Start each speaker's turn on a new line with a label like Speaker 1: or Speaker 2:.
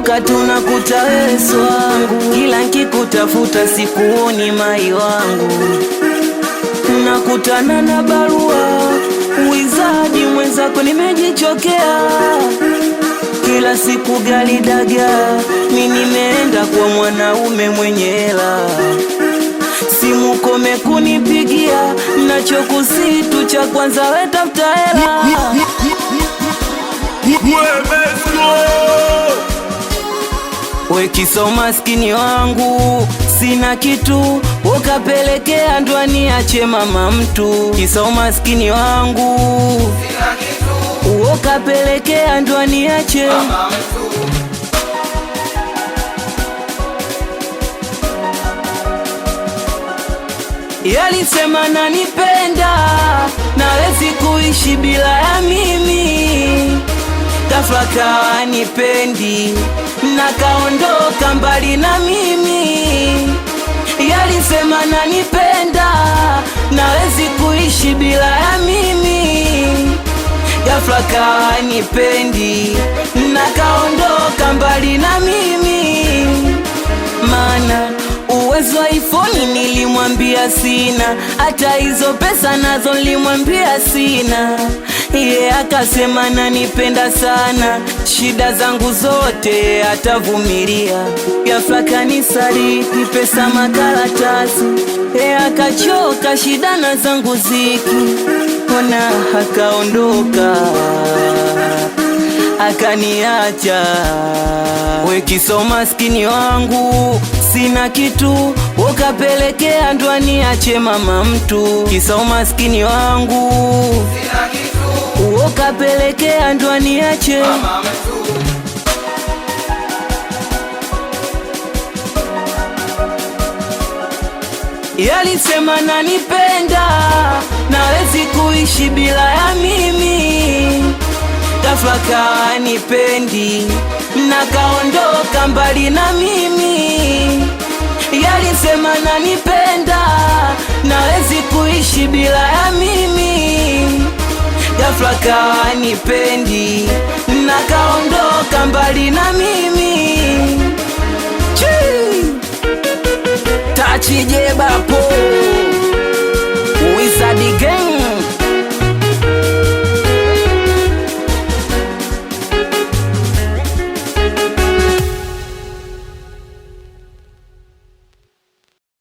Speaker 1: nakumbuka tunakuta Yesu wangu, kila nkikutafuta sikuoni mai wangu. Nakutana na barua wizadi mwenzako nimejichokea, kila siku gali daga, mimi nimeenda kwa mwanaume mwenye hela. Simu kome kunipigia, nachokusitu cha kwanza we tafuta hela. We kisa umaskini wangu, sina kitu, ukapelekea ndo niache mama mtu. Kisa umaskini wangu, sina kitu, ukapelekea ndo niache mama mtu. Yalisema nanipenda, nawezi kuishi bila ya mimi. Ghafla kawa nipendi, nakaondoka mbali na mimi. Yalisema nanipenda, nawezi kuishi bila ya mimi. Ghafla kawa nipendi, nakaondoka mbali na mimi. Maana uwezo wa iPhone nilimwambia sina, hata hizo pesa nazo nilimwambia sina. Yeye akasema nanipenda sana, shida zangu zote atavumilia. Ghafla kanisaliti pesa makaratasi, yeye akachoka shida na zangu ziki, ona akaondoka akaniacha. We kisa umaskini wangu, sina kitu, ukapelekea ndo niache mama mtu. Kisa umaskini wangu, sina kitu, ukapelekea ndo niache mama mtu. Yalisema nanipenda, nawezi kuishi bila ya mimi. Ghafla kawa nipendi, nakaondoka mbali na mimi. Yalisema nanipenda, nawezi kuishi bila ya mimi. Ghafla kawa nipendi, nakaondoka mbali na mimi.